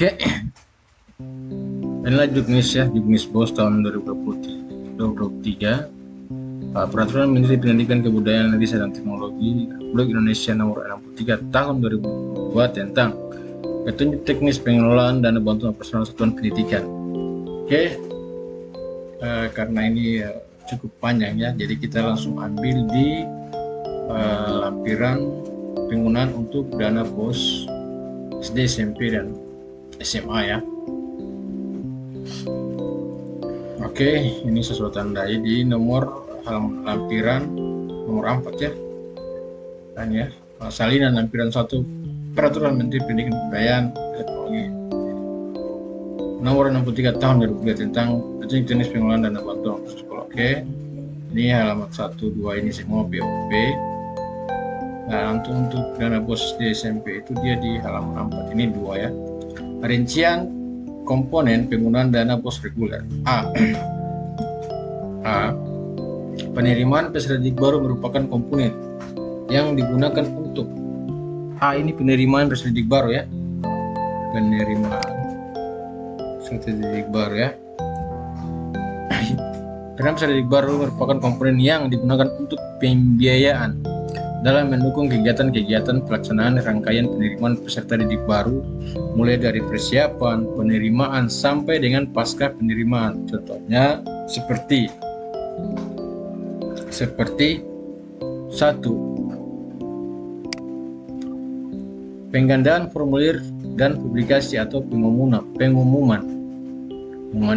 Oke, inilah Juknis BOS tahun 2023. Peraturan Menteri Pendidikan Kebudayaan Riset dan Teknologi Republik Indonesia nomor 63 tahun 2002 tentang petunjuk teknis pengelolaan dana bantuan operasional satuan pendidikan. Oke, karena ini cukup panjang ya, jadi kita langsung ambil di lampiran penggunaan untuk dana BOS SD, SMP, dan SMA ya. Oke, ini saya sudah tandai di nomor lampiran nomor 4 ya. Dan ya, salinan lampiran 1 Peraturan Menteri Pendidikan Kebudayaan Teknologi nomor 63 tahun 2003 tentang petunjuk teknis pengelolaan dana bantuan sekolah. Oke, ini halaman 1, 2 ini semua POP. Nah, untuk dana BOS di SMP itu dia di halaman 4 ini 2 ya. Rincian komponen penggunaan dana BOS reguler. A. Penerimaan peserta didik baru merupakan komponen yang digunakan untuk ini penerimaan peserta didik baru ya. Penerimaan peserta didik baru ya. Penerimaan peserta didik baru merupakan komponen yang digunakan untuk pembiayaan dalam mendukung kegiatan-kegiatan pelaksanaan rangkaian penerimaan peserta didik baru, mulai dari persiapan, penerimaan, sampai dengan pasca penerimaan. Contohnya seperti 1. Penggandaan formulir dan publikasi atau pengumuman. Pengumuman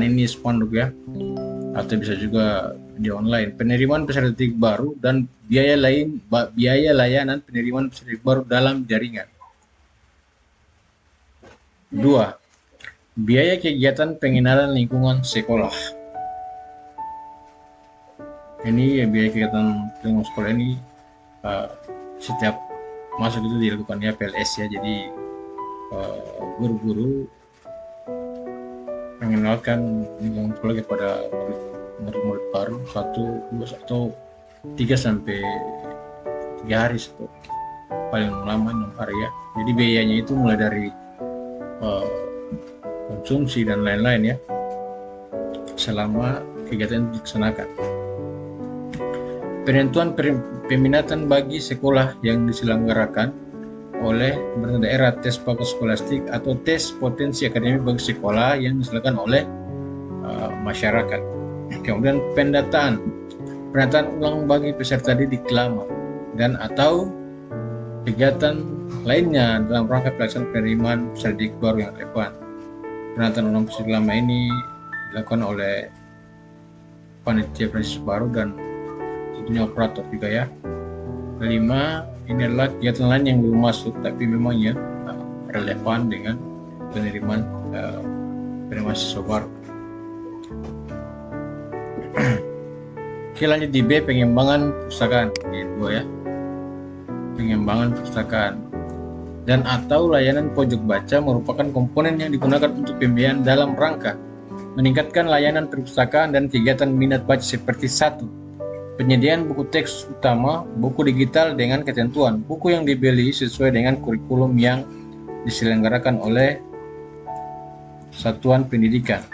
ini spanduk ya, atau bisa juga di online. Penerimaan peserta didik baru dan biaya layanan penerimaan peserta didik baru dalam jaringan. 2. Biaya kegiatan pengenalan lingkungan sekolah. Ini biaya kegiatan lingkungan sekolah ini setiap masuk itu dilakukan ya PLS ya. Jadi guru-guru mengenalkan lingkungan sekolah kepada murid baru 1, 2, atau 3 sampai 3 hari itu paling lama 6 hari ya. Jadi biayanya itu mulai dari konsumsi dan lain-lain ya selama kegiatan dilaksanakan. Penentuan peminatan bagi sekolah yang diselenggarakan oleh pemerintah daerah, tes bakat skolastik atau tes potensi akademik bagi sekolah yang diselenggarakan oleh masyarakat. Kemudian pendataan ulang bagi peserta didik lama dan atau kegiatan lainnya dalam rangka pelaksanaan penerimaan peserta didik baru yang relevan. Pendataan ulang peserta lama ini dilakukan oleh panitia pendidik baru dan tentunya operator juga ya. 5. Ini adalah kegiatan lain yang belum masuk tapi memang ya relevan dengan penerimaan siswa baru. Oke, lanjut di B, pengembangan perpustakaan. Ini 2 ya. Pengembangan perpustakaan dan atau layanan pojok baca merupakan komponen yang digunakan untuk pembiayaan dalam rangka meningkatkan layanan perpustakaan dan kegiatan minat baca seperti 1. Penyediaan buku teks utama, buku digital dengan ketentuan buku yang dibeli sesuai dengan kurikulum yang diselenggarakan oleh satuan pendidikan.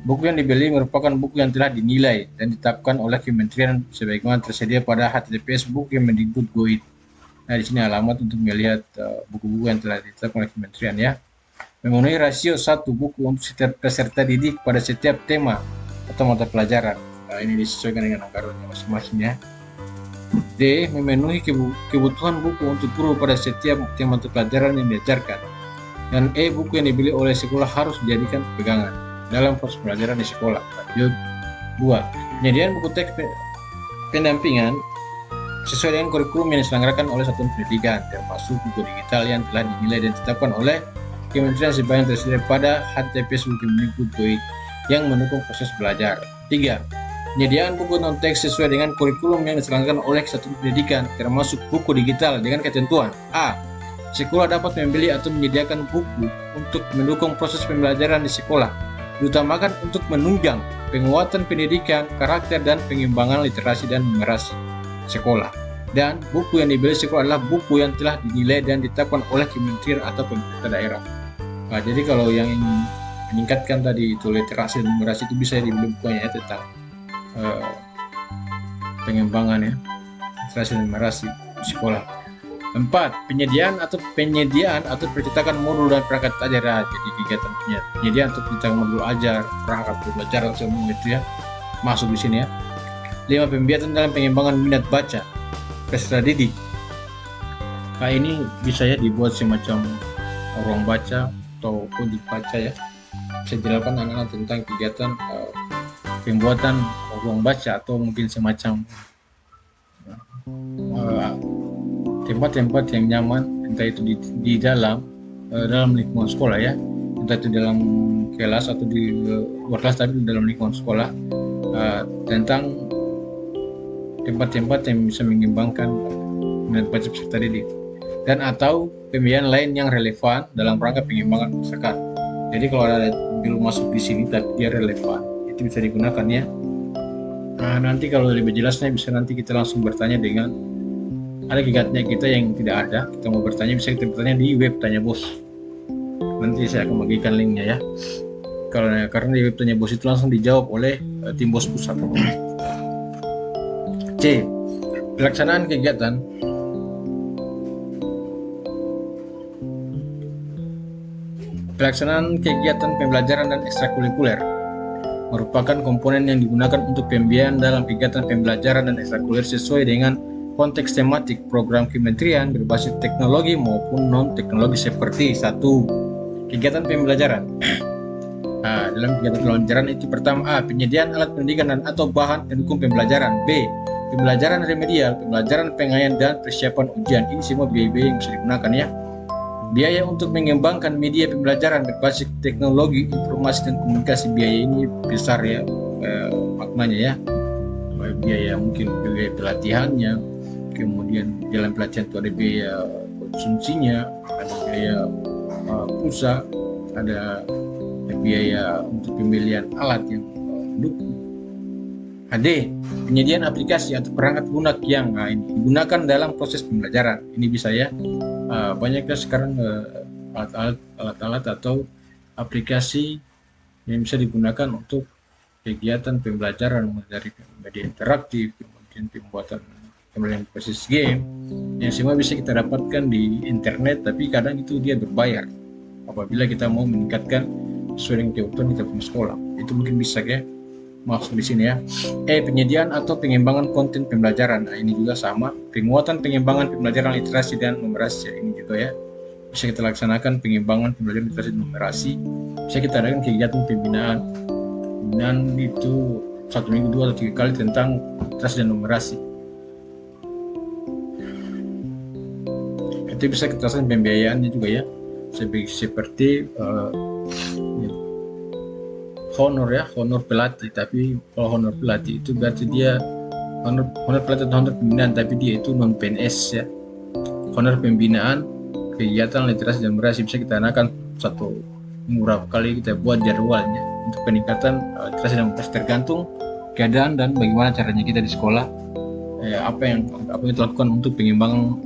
Buku yang dibeli merupakan buku yang telah dinilai dan ditetapkan oleh kementerian sebagaimana tersedia pada HTTPS buku.kemendikbud.go.id. Nah, di sini alamat untuk melihat buku-buku yang telah ditetapkan oleh kementerian ya. Memenuhi rasio 1 buku untuk setiap peserta didik pada setiap tema atau mata pelajaran. Ini disesuaikan dengan anggarannya masing-masing ya. D. Memenuhi kebutuhan buku untuk guru pada setiap tema mata pelajaran yang diajarkan. Dan E. Buku yang dibeli oleh sekolah harus dijadikan pegangan dalam proses pelajaran di sekolah. Lanjut 2. Penyediaan buku teks pendampingan sesuai dengan kurikulum yang diselenggarakan oleh satuan pendidikan, termasuk buku digital yang telah dinilai dan ditetapkan oleh kementerian sebagaimana tersedia pada HTTPS buku.kemendikbud.go.id yang mendukung proses belajar. 3. Penyediaan buku non-teks sesuai dengan kurikulum yang diselenggarakan oleh satuan pendidikan, termasuk buku digital dengan ketentuan A. Sekolah dapat membeli atau menyediakan buku untuk mendukung proses pembelajaran di sekolah, diutamakan untuk menunjang penguatan pendidikan, karakter, dan pengembangan literasi dan numerasi sekolah. Dan buku yang dibeli sekolah adalah buku yang telah dinilai dan ditetapkan oleh kementerian atau pemerintah daerah. Nah, jadi kalau yang ingin meningkatkan tadi itu literasi dan numerasi itu bisa dibeli bukunya ya tentang eh, pengembangan ya literasi dan numerasi di sekolah. 4. Penyediaan atau percetakan modul dan perangkat ajar. Jadi kegiatan penyediaan untuk pencetakan modul ajar, perangkat belajar semua itu ya masuk di sini ya. 5. Pembiayaan dalam pengembangan minat baca peserta didik. Nah, ini bisa ya dibuat semacam ruang baca atau pojok baca ya. Bisa dilakukan anak-anak tentang kegiatan pembuatan ruang baca atau mungkin semacam tempat-tempat yang nyaman, entah itu di dalam lingkungan sekolah ya, entah itu dalam kelas atau di luar kelas, tapi di dalam lingkungan sekolah, tentang tempat-tempat yang bisa mengembangkan minat baca peserta didik dan atau pembiayaan lain yang relevan dalam rangka pengembangan misalkan. Jadi kalau ada belum masuk di sini tapi dia relevan, itu bisa digunakan ya. Nah, nanti kalau lebih jelasnya bisa nanti kita langsung bertanya dengan ada kegiatannya kita yang tidak ada, kita mau bertanya bisa kita bertanya di web Tanya Bos. Nanti saya akan bagikan linknya ya. Karena di web Tanya Bos itu langsung dijawab oleh tim Bos Pusat. C. Pelaksanaan kegiatan pembelajaran dan ekstrakurikuler merupakan komponen yang digunakan untuk pembiayaan dalam kegiatan pembelajaran dan ekstrakurikuler sesuai dengan konteks tematik program kementerian berbasis teknologi maupun non-teknologi seperti 1. Kegiatan pembelajaran. Dalam kegiatan pembelajaran itu pertama penyediaan alat pendidikan dan atau bahan pendukung pembelajaran. B. Pembelajaran remedial, pembelajaran pengayaan dan persiapan ujian. Ini semua biaya-biaya yang bisa digunakan ya. Biaya untuk mengembangkan media pembelajaran berbasis teknologi informasi dan komunikasi. Biaya ini besar ya maknanya ya. Biaya mungkin biaya pelatihannya, kemudian dalam pelatihan itu ada biaya konsumsinya, ada biaya pulsa, ada biaya untuk pembelian alat yang mendukung. D. Penyediaan aplikasi atau perangkat lunak yang ini digunakan dalam proses pembelajaran. Ini bisa ya. Banyaknya sekarang alat-alat atau aplikasi yang bisa digunakan untuk kegiatan pembelajaran dari media interaktif, kemudian pembuatan kemudian basis game yang semua bisa kita dapatkan di internet, tapi kadang itu dia berbayar apabila kita mau meningkatkan sesuai dengan kebutuhan kita punya sekolah. Itu mungkin bisa ya masuk di sini ya. Penyediaan atau pengembangan konten pembelajaran. Nah, ini juga sama, penguatan pengembangan pembelajaran literasi dan numerasi. Ini juga ya bisa kita laksanakan pengembangan pembelajaran literasi dan numerasi. Bisa kita adakan kegiatan pembinaan itu 1 minggu 2 atau 3 kali tentang literasi dan numerasi. Itu bisa kita laksanakan pembiayaannya juga ya, seperti honor pelatih. Tapi kalau honor pelatih itu berarti dia honor pelatih atau honor pembinaan, tapi dia itu non PNS ya. Honor pembinaan kegiatan literasi dan numerasi bisa kita anakan 1 minggu kali, kita buat jadwalnya untuk peningkatan literasi dan numerasi tergantung keadaan dan bagaimana caranya kita di sekolah, apa yang kita lakukan untuk pengembangan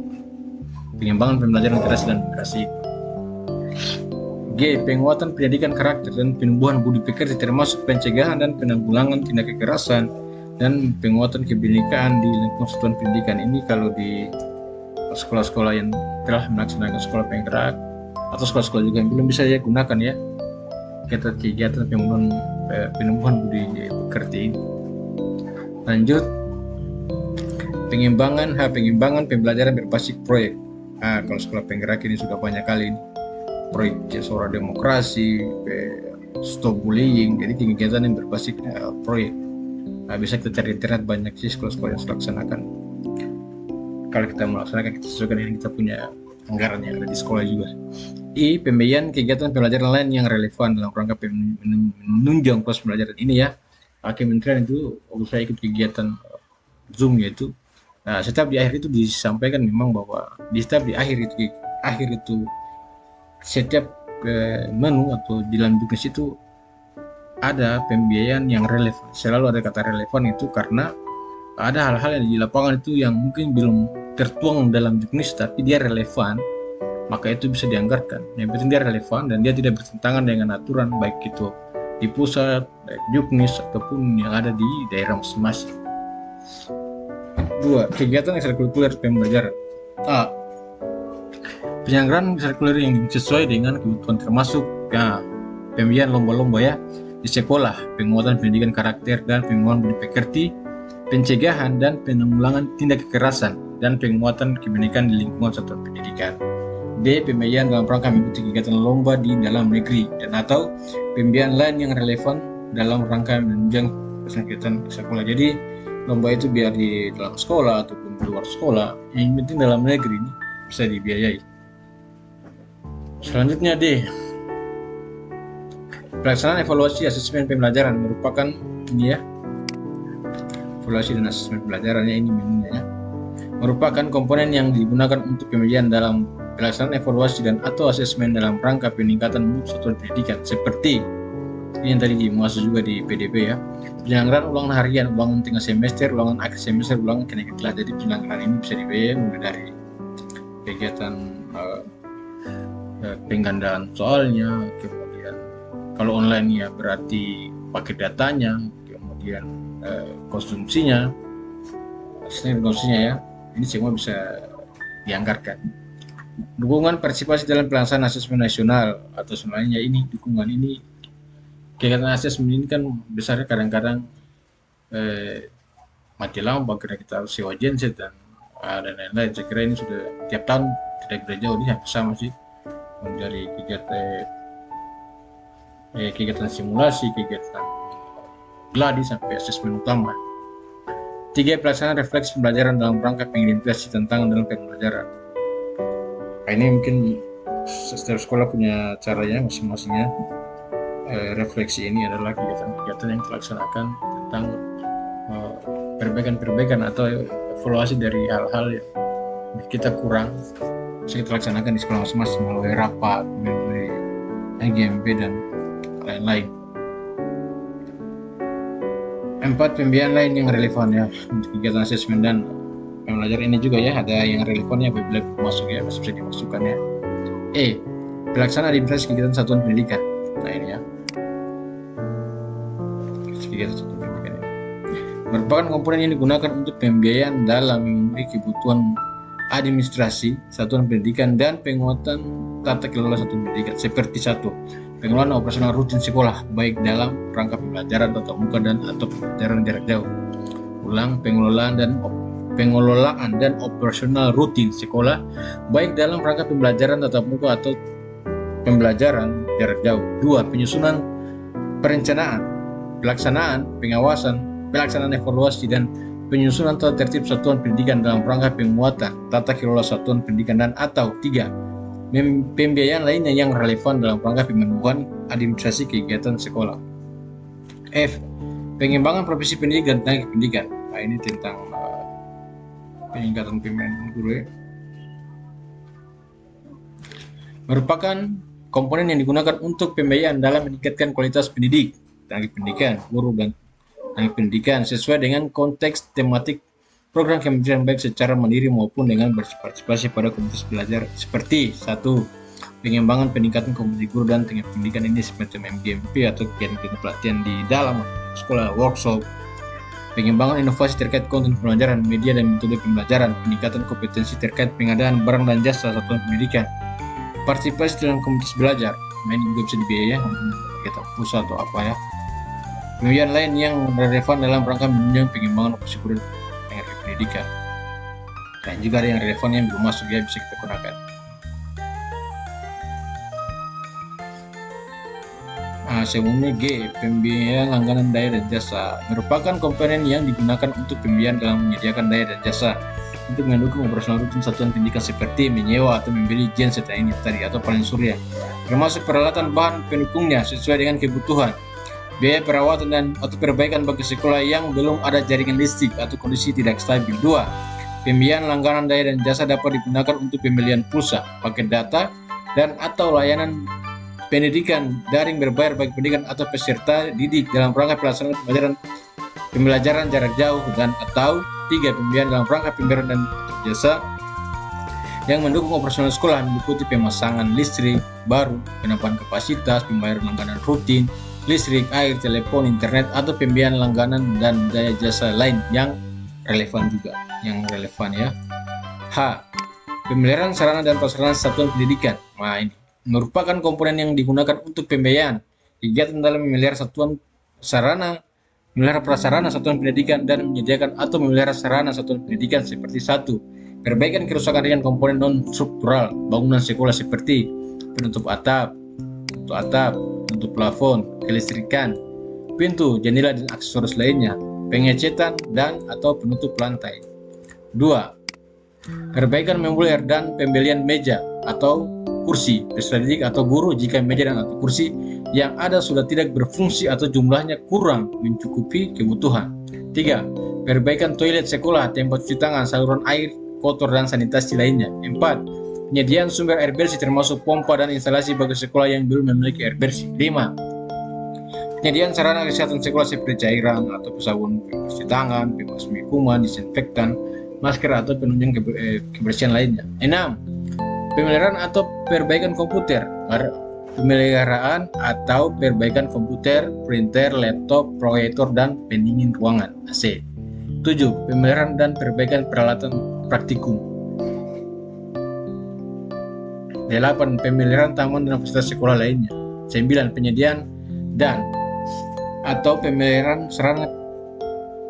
pembelajaran literasi dan numerasi. G. Penguatan pendidikan karakter dan penumbuhan budi pekerti termasuk pencegahan dan penanggulangan tindak kekerasan dan penguatan kebinekaan di lingkungan satuan pendidikan. Ini kalau di sekolah-sekolah yang telah melaksanakan sekolah penggerak atau sekolah-sekolah juga yang belum bisa ya gunakan ya kegiatan penumbuhan budi pekerti ini. Lanjut, pengembangan pembelajaran berbasis proyek. Kalau sekolah penggerak ini sudah banyak kali ini proyek suara demokrasi, stop bullying, jadi kegiatan yang berbasis proyek. Bisa kita cari internet, banyak sih sekolah-sekolah yang melaksanakan. Kalau kita melaksanakan, kita sesuaikan dengan kita punya anggaran yang ada di sekolah juga. Pembiayaan kegiatan pembelajaran lain yang relevan dalam rangka menunjang proses pembelajaran ini ya. Kementerian itu saya ikut kegiatan Zoom yaitu. Setiap di akhir itu disampaikan memang bahwa setiap di akhir itu setiap menu atau di dalam juknis itu ada pembiayaan yang relevan. Selalu ada kata relevan itu karena ada hal-hal yang di lapangan itu yang mungkin belum tertuang dalam juknis tapi dia relevan maka itu bisa dianggarkan. Yang penting dia relevan dan dia tidak bertentangan dengan aturan baik itu di pusat, juknis ataupun yang ada di daerah masing-masing. 2. Kegiatan ekstrakurikuler pembelajaran. A. Penyelenggaraan ekstrakurikuler yang sesuai dengan kebutuhan termasuk pemberian lomba-lomba ya di sekolah, penguatan pendidikan karakter dan penguatan budi pekerti, pencegahan dan penanggulangan tindak kekerasan, dan penguatan kebinekaan di lingkungan satuan pendidikan. D. Pembiayaan dalam rangka mengikuti kegiatan lomba di dalam negeri dan atau pembiayaan lain yang relevan dalam rangka menunjang kegiatan sekolah. Jadi lomba itu biar di dalam sekolah ataupun di luar sekolah, yang penting dalam negeri ini bisa dibiayai. Selanjutnya D. Pelaksanaan evaluasi asesmen pembelajaran merupakan ini ya. Evaluasi dan asesmen pembelajarannya ini menunya ya. Merupakan komponen yang digunakan untuk pembiayaan dalam pelaksanaan evaluasi dan atau asesmen dalam rangka peningkatan mutu satuan pendidikan seperti ini yang tadi dimaksud juga di PDB ya. Penyelenggaraan ulangan harian, ulangan tengah semester, ulangan akhir semester, ulangan kenaikan kelas. Jadi penyelenggaraan ini bisa dibiayai mulai dari kegiatan penggandaan soalnya, kemudian kalau online ya berarti pakai datanya, kemudian konsumsinya ya. Ini semua bisa dianggarkan. Dukungan partisipasi dalam pelaksanaan asesmen nasional atau sebenarnya ini dukungan ini kegiatan asesmen ini kan besarnya kadang-kadang mati lampu karena kita harus sewa genset dan lain-lain. Saya kira ini sudah tiap tahun tidak beda jauh, ini hampir sama sih dari kegiatan simulasi, kegiatan gladi sampai asesmen utama. 3. Pelaksanaan refleksi pembelajaran dalam rangka pengidentifikasi tantangan dalam pembelajaran. Nah, ini mungkin setiap sekolah punya caranya masing-masingnya. Refleksi ini adalah kegiatan-kegiatan yang dilaksanakan tentang perbaikan-perbaikan atau evaluasi dari hal-hal yang kita kurang bisa kita laksanakan di sekolah masing-masing melalui rapat, melalui GMP dan lain-lain. 4. Pembiayaan lain yang relevan ya untuk kegiatan asesmen dan pembelajaran ini juga ya, ada yang relevannya apabila masuk ya, masih bisa dimasukkan ya. E. Pelaksanaan administrasi kegiatan satuan pendidikan. Nah ini ya, kegiatan satuan pendidikan ini merupakan komponen yang digunakan untuk pembiayaan dalam memenuhi kebutuhan administrasi satuan pendidikan dan penguatan tata kelola satuan pendidikan seperti 1. Pengelolaan operasional rutin sekolah baik dalam rangka pembelajaran tatap muka dan atau pembelajaran jarak jauh. Ulang, pengelolaan dan operasional rutin sekolah baik dalam rangka pembelajaran tatap muka atau pembelajaran jarak jauh. 2. Penyusunan perencanaan, pelaksanaan, pengawasan, pelaksanaan evaluasi dan penyusunan tata tertib satuan pendidikan dalam rangka penguatan tata kelola satuan pendidikan dan atau 3. Pembiayaan lainnya yang relevan dalam rangka pemenuhan administrasi kegiatan sekolah. F. Pengembangan profesi pendidik dan tenaga pendidikan. Nah ini tentang peningkatan pembiayaan guru ya. Merupakan komponen yang digunakan untuk pembiayaan dalam meningkatkan kualitas pendidik, tenaga pendidikan, guru dan tenaga pendidikan sesuai dengan konteks tematik program kementerian baik secara mandiri maupun dengan berpartisipasi pada komunitas belajar seperti 1. Pengembangan peningkatan kompetensi guru dan tenaga pendidikan ini seperti MGMP atau kegiatan pelatihan di dalam sekolah, workshop. Pengembangan inovasi terkait konten pembelajaran, media dan metode pembelajaran, peningkatan kompetensi terkait pengadaan barang dan jasa satuan pendidikan. Partisipasi dalam komunitas belajar, ini juga bisa dibiayai kegiatan pusat atau apa ya. Pembiayaan lain yang relevan dalam rangka menunjang pengembangan operasi guru pendidikan. Dan juga ada yang relevan yang belum masuk ya bisa kita gunakan. Sebelumnya G. Pembiayaan langganan daya dan jasa merupakan komponen yang digunakan untuk pembiayaan dalam menyediakan daya dan jasa untuk mendukung operasional rutin satuan pendidikan seperti menyewa atau membeli genset ini tadi atau panel surya, termasuk peralatan bahan pendukungnya sesuai dengan kebutuhan. Biaya perawatan dan atau perbaikan bagi sekolah yang belum ada jaringan listrik atau kondisi tidak stabil. 2. Pembiayaan langganan daya dan jasa dapat digunakan untuk pembelian pulsa, paket data, dan atau layanan pendidikan daring berbayar bagi pendidikan atau peserta didik dalam rangka pelaksanaan pembelajaran jarak jauh dan atau 3. Pembiayaan dalam rangka pemberian dan jasa yang mendukung operasional sekolah meliputi pemasangan listrik baru, penambahan kapasitas, pembayaran langganan rutin, listrik, air, telepon, internet, atau pembiayaan langganan dan daya jasa lain yang relevan juga, ya. H. Pemeliharaan sarana dan prasarana satuan pendidikan. Nah, ini merupakan komponen yang digunakan untuk pembiayaan kegiatan dalam memelihara prasarana satuan pendidikan dan menyediakan atau memelihara sarana satuan pendidikan seperti satu, perbaikan kerusakan ringan komponen non-struktural bangunan sekolah seperti penutup atap, penutup plafon, kelistrikan, pintu, jendela dan aksesoris lainnya, pengecetan dan atau penutup lantai. 2. Perbaikan membulir dan pembelian meja atau kursi peserta didik atau guru jika meja dan atau kursi yang ada sudah tidak berfungsi atau jumlahnya kurang mencukupi kebutuhan. 3. Perbaikan toilet sekolah, tempat cuci tangan, saluran air kotor dan sanitasi lainnya. 4. Penyediaan sumber air bersih termasuk pompa dan instalasi bagi sekolah yang belum memiliki air bersih. 5. Penyediaan sarana kesehatan sekolah seperti cairan atau sabun cuci tangan, pembasmi kuman, disinfektan, masker atau penunjang kebersihan lainnya. 6. Pemeliharaan atau perbaikan komputer, printer, laptop, proyektor, dan pendingin ruangan (AC). 7. Pemeliharaan dan perbaikan peralatan praktikum. 8. Pemeliharaan taman dan fasilitas sekolah lainnya. 9. Penyediaan dan atau pemeliharaan sarana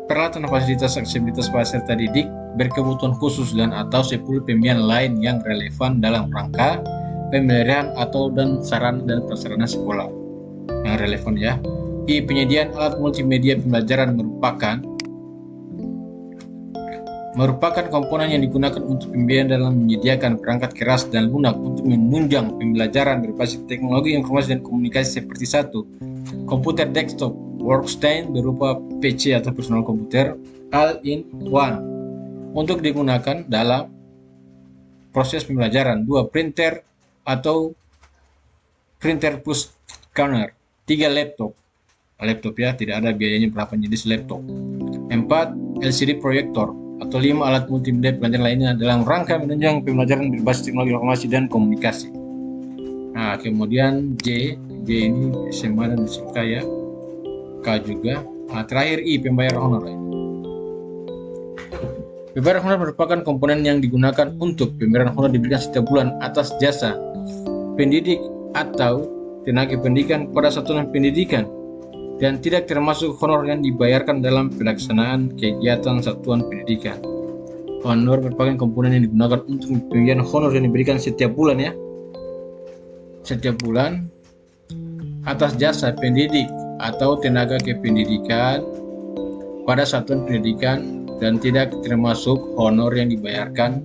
peralatan fasilitas aksesibilitas peserta didik berkebutuhan khusus dan atau 10 pembiayaan lain yang relevan dalam rangka pemeliharaan atau dan sarana dan prasarana sekolah yang relevan, ya. I. Penyediaan alat multimedia pembelajaran merupakan komponen yang digunakan untuk pembiayaan dalam menyediakan perangkat keras dan lunak untuk menunjang pembelajaran berbasis teknologi informasi dan komunikasi seperti 1. Komputer desktop workstation berupa PC atau personal komputer all-in-one untuk digunakan dalam proses pembelajaran. 2. Printer atau printer push scanner. 3. Laptop, ya, tidak ada biayanya berapa jenis laptop. 4. LCD proyektor atau 5 alat multimedia pelajaran lainnya dalam rangka menunjang pembelajaran berbasis teknologi informasi dan komunikasi. Nah, kemudian J ini SMA dan SMK, ya. K juga. Nah, terakhir I, pembayaran honor. Pembayaran honor merupakan komponen yang digunakan untuk pembayaran honor diberikan setiap bulan atas jasa pendidik atau tenaga pendidikan pada satuan pendidikan dan tidak termasuk honor yang dibayarkan dalam pelaksanaan kegiatan satuan pendidikan. Honor merupakan komponen yang digunakan untuk pembayaran honor yang diberikan setiap bulan, ya. Setiap bulan atas jasa pendidik atau tenaga kependidikan pada satuan pendidikan dan tidak termasuk honor yang dibayarkan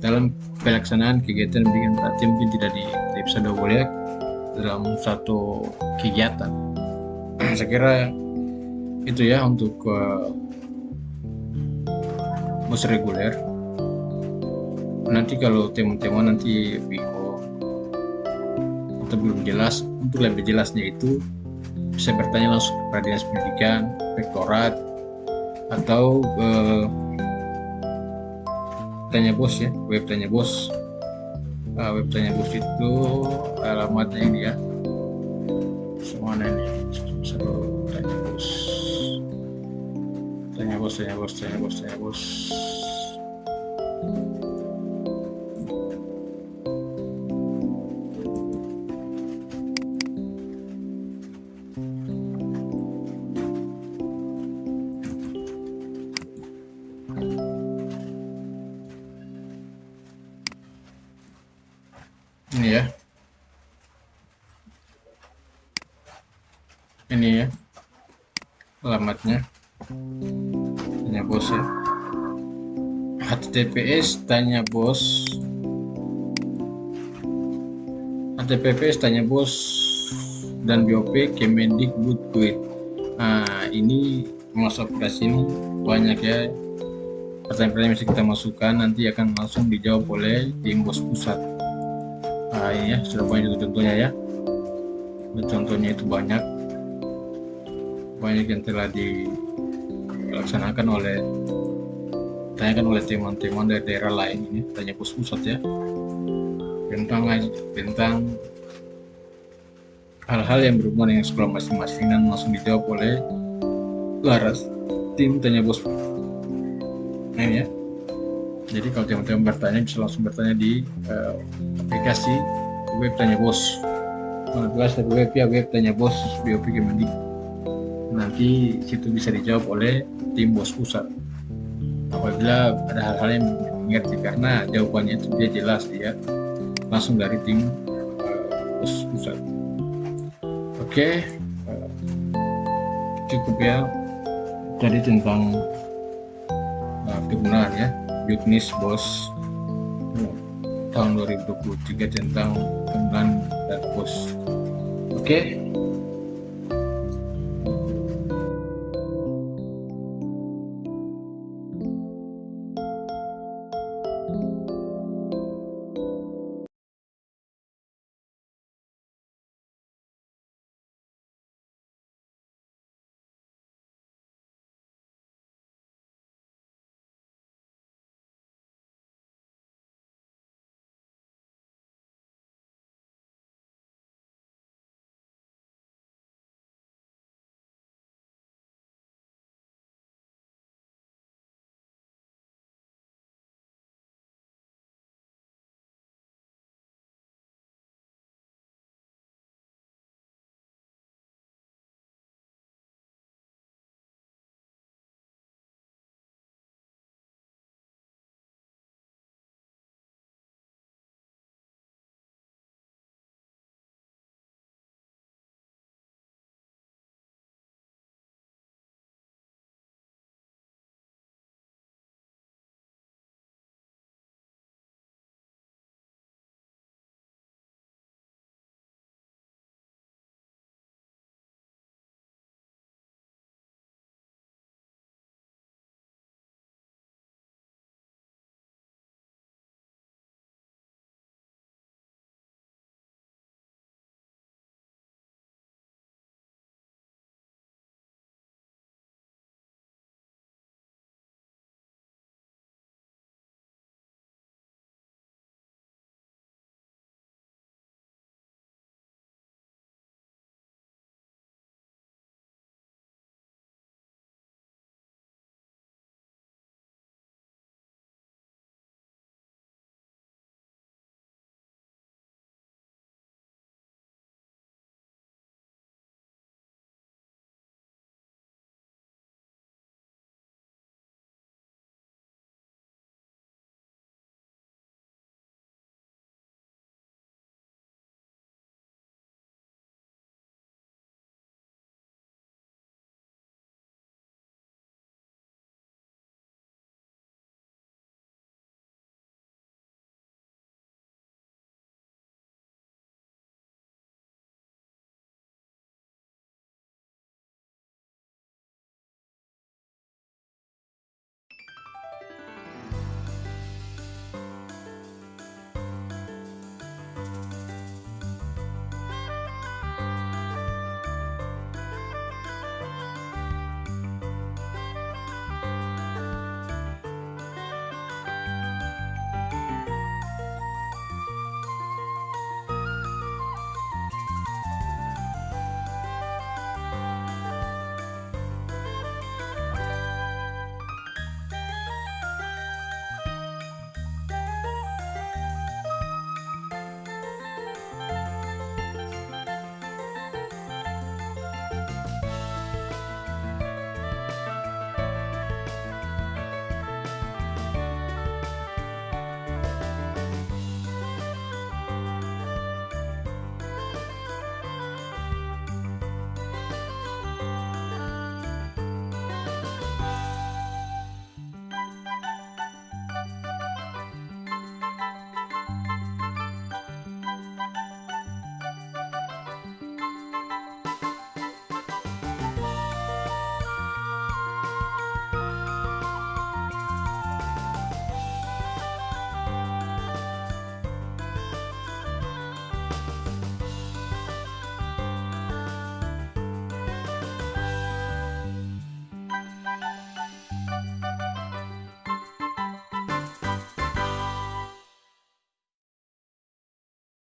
dalam pelaksanaan kegiatan pendidikan. Berarti mungkin tidak bisa boleh dalam satu kegiatan. Saya kira itu, ya, untuk bos reguler. Nanti kalau teman-teman nanti bingung atau belum jelas, untuk lebih jelasnya itu bisa bertanya langsung kepada Dinas Pendidikan, Rektorat, atau tanya bos, ya, web tanya bos. Web tanya bos itu alamatnya ini, ya. Semana ini selalu tanya bos. Ini, ya. Ini, ya, alamatnya. Tanya bos, ya. https tanya bos dan BOP Kemendikbud. Nah, ini masa operasi ini banyak, ya, pertanyaan-pertanyaan yang bisa kita masukkan, nanti akan langsung dijawab oleh tim bos pusat. Nah, ini, ya, sudah banyak juga contohnya, ya. Contohnya itu banyak yang telah dilaksanakan oleh ditanyakan oleh teman-teman dari daerah lain ini, tanya bos pusat ya, tentang hal-hal yang berhubungan dengan sekolah masing-masing, dan langsung dijawab oleh Laras tim tanya bos. Nah ini ya, jadi kalau teman-teman bertanya bisa langsung bertanya di aplikasi web tanya bos, aplikasi web ya, web tanya bos BOP Kemendik. Nanti situ bisa dijawab oleh tim bos pusat apabila ada hal-hal yang mengerti, karena jawabannya itu dia jelas, dia langsung dari tim bos pusat. Oke, cukup ya tadi tentang kegunaan ya Juknis Bos tahun 2023 tentang kegunaan data bos. Oke,